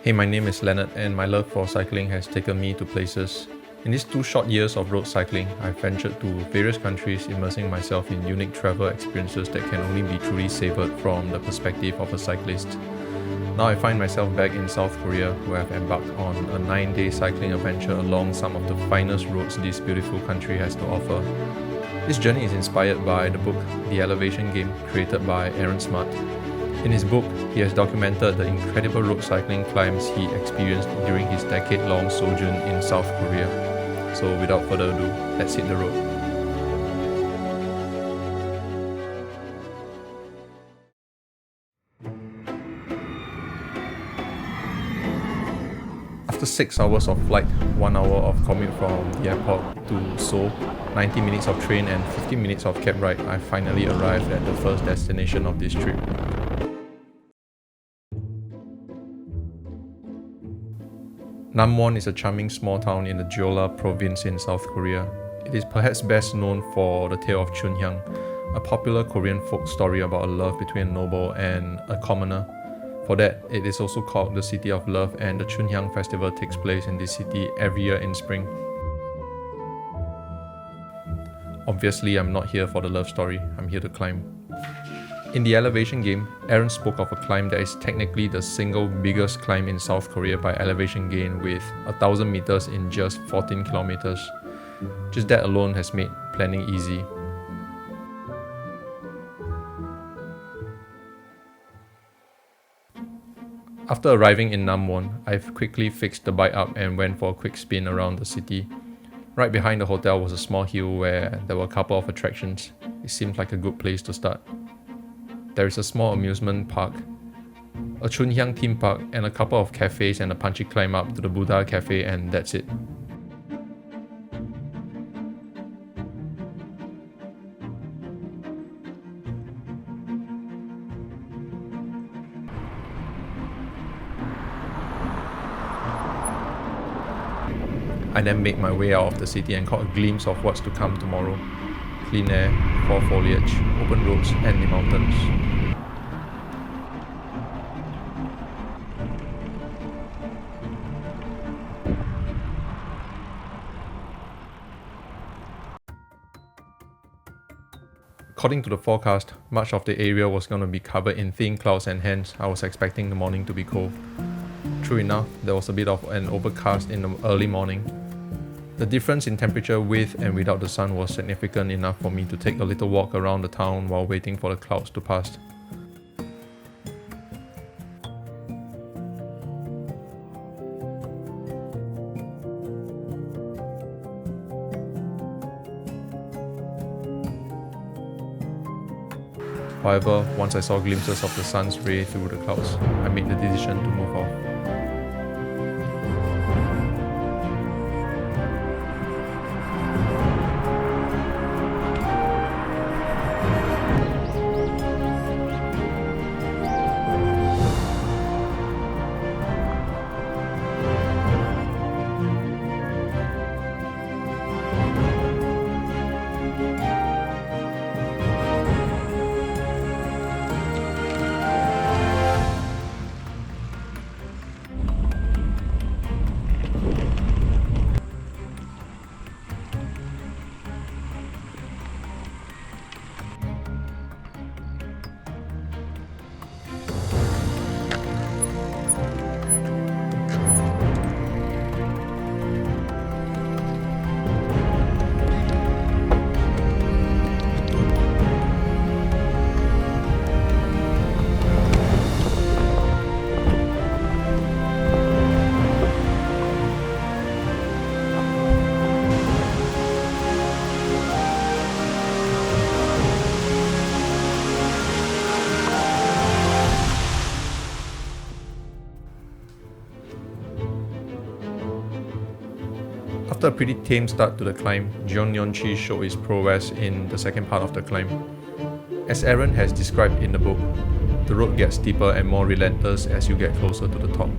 Hey, my name is Leonard and my love for cycling has taken me to places. In these 2 short years of road cycling, I've ventured to various countries, immersing myself in unique travel experiences that can only be truly savoured from the perspective of a cyclist. Now I find myself back in South Korea, where I've embarked on a 9-day cycling adventure along some of the finest roads this beautiful country has to offer. This journey is inspired by the book The Elevation Game, created by Aaron Smart. In his book, he has documented the incredible road cycling climbs he experienced during his decade-long sojourn in South Korea. So without further ado, let's hit the road. After 6 hours of flight, 1 hour of commute from the airport to Seoul, 90 minutes of train and 15 minutes of cab ride, I finally arrived at the first destination of this trip. Namwon is a charming small town in the Jeolla province in South Korea. It is perhaps best known for the tale of Chunhyang, a popular Korean folk story about a love between a noble and a commoner. For that, it is also called the City of Love, and the Chunhyang festival takes place in this city every year in spring. Obviously, I'm not here for the love story, I'm here to climb. In the elevation game, Aaron spoke of a climb that is technically the single biggest climb in South Korea by elevation gain, with 1,000 meters in just 14 kilometers. Just that alone has made planning easy. After arriving in Namwon, I've quickly fixed the bike up and went for a quick spin around the city. Right behind the hotel was a small hill where there were a couple of attractions. It seemed like a good place to start. There is a small amusement park, a Chunhyang theme park, and a couple of cafes and a punchy climb up to the Buddha Cafe, and that's it. I then made my way out of the city and caught a glimpse of what's to come tomorrow. Clean air, fall foliage, open roads, and the mountains. According to the forecast, much of the area was going to be covered in thin clouds, and hence I was expecting the morning to be cold. True enough, there was a bit of an overcast in the early morning. The difference in temperature with and without the sun was significant enough for me to take a little walk around the town while waiting for the clouds to pass. However, once I saw glimpses of the sun's ray through the clouds, I made the decision to move off. After a pretty tame start to the climb, Jeongnyeongchi showed his prowess in the second part of the climb. As Aaron has described in the book, the road gets steeper and more relentless as you get closer to the top.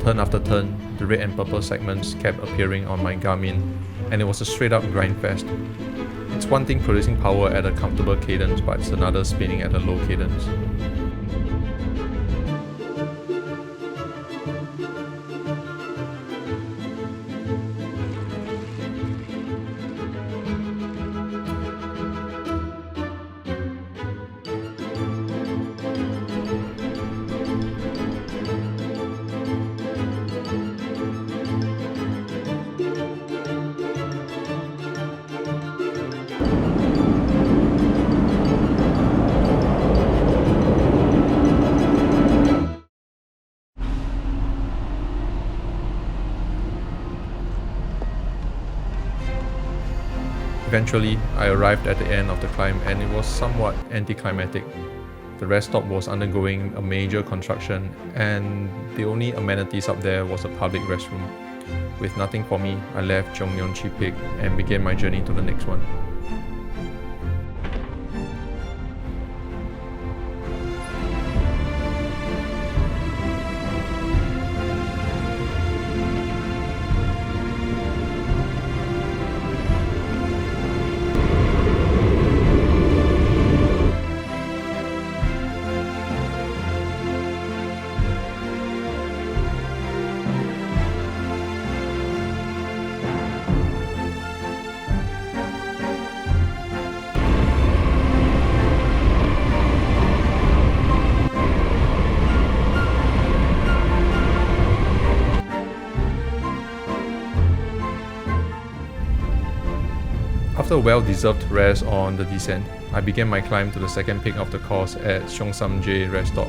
Turn after turn, the red and purple segments kept appearing on my Garmin, and it was a straight up grind fest. It's one thing producing power at a comfortable cadence, but it's another spinning at a low cadence. Eventually, I arrived at the end of the climb and it was somewhat anticlimactic. The rest stop was undergoing a major construction and the only amenities up there was a public restroom. With nothing for me, I left Jeongnyeongchi Peak and began my journey to the next one. After a well-deserved rest on the descent, I began my climb to the second peak of the course at Seongsamjae rest stop.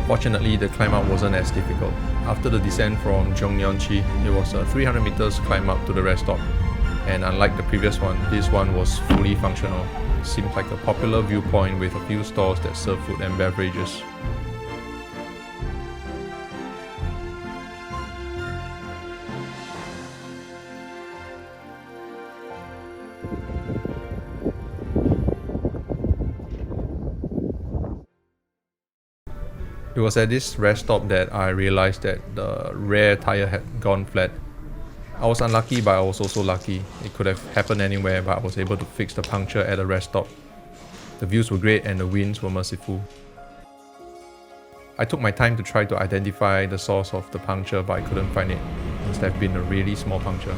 Fortunately, the climb up wasn't as difficult. After the descent from Jeongnyeongchi, it was a 300 meters climb up to the rest stop. And unlike the previous one, this one was fully functional. It seemed like a popular viewpoint with a few stalls that serve food and beverages. It was at this rest stop that I realized that the rear tire had gone flat. I was unlucky, but I was also lucky. It could have happened anywhere, but I was able to fix the puncture at a rest stop. The views were great and the winds were merciful. I took my time to try to identify the source of the puncture, but I couldn't find it. It must have been a really small puncture.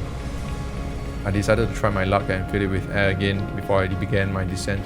I decided to try my luck and fill it with air again before I began my descent.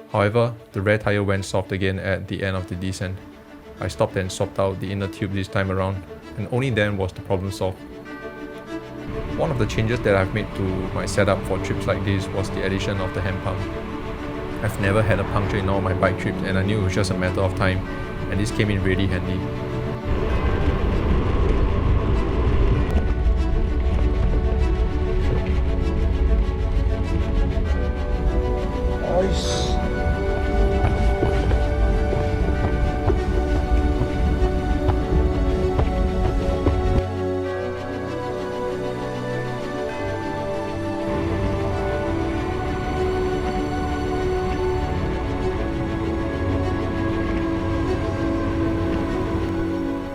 However, the rear tire went soft again at the end of the descent. I stopped and swapped out the inner tube this time around, and only then was the problem solved. One of the changes that I've made to my setup for trips like this was the addition of the hand pump. I've never had a puncture in all my bike trips and I knew it was just a matter of time, and this came in really handy.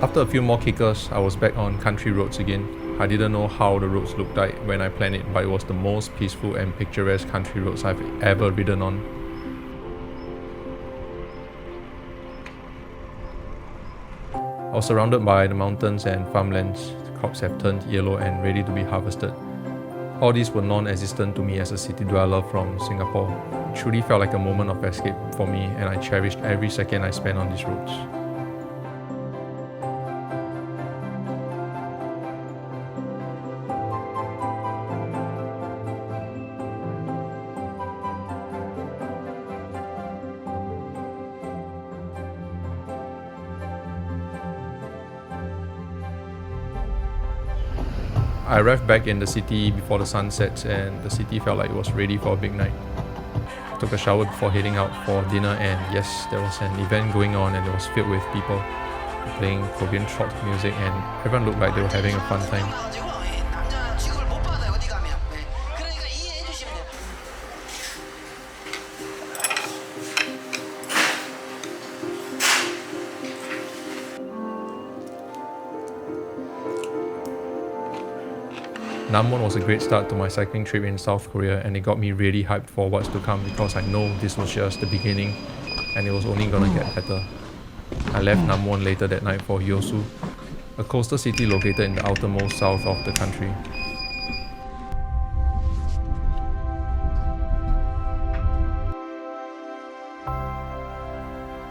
After a few more kickers, I was back on country roads again. I didn't know how the roads looked like when I planned it, but it was the most peaceful and picturesque country roads I've ever ridden on. I was surrounded by the mountains and farmlands. The crops have turned yellow and ready to be harvested. All these were non-existent to me as a city dweller from Singapore. It truly felt like a moment of escape for me, and I cherished every second I spent on these roads. I arrived back in the city before the sun sets and the city felt like it was ready for a big night. I took a shower before heading out for dinner, and yes, there was an event going on and it was filled with people playing Korean trot music and everyone looked like they were having a fun time. Namwon was a great start to my cycling trip in South Korea, and it got me really hyped for what's to come because I know this was just the beginning and it was only gonna get better. I left Namwon later that night for Yeosu, a coastal city located in the outermost south of the country.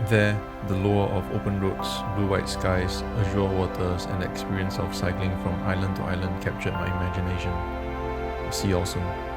There, the lure of open roads, blue-white skies, azure waters, and the experience of cycling from island to island captured my imagination. See you all soon.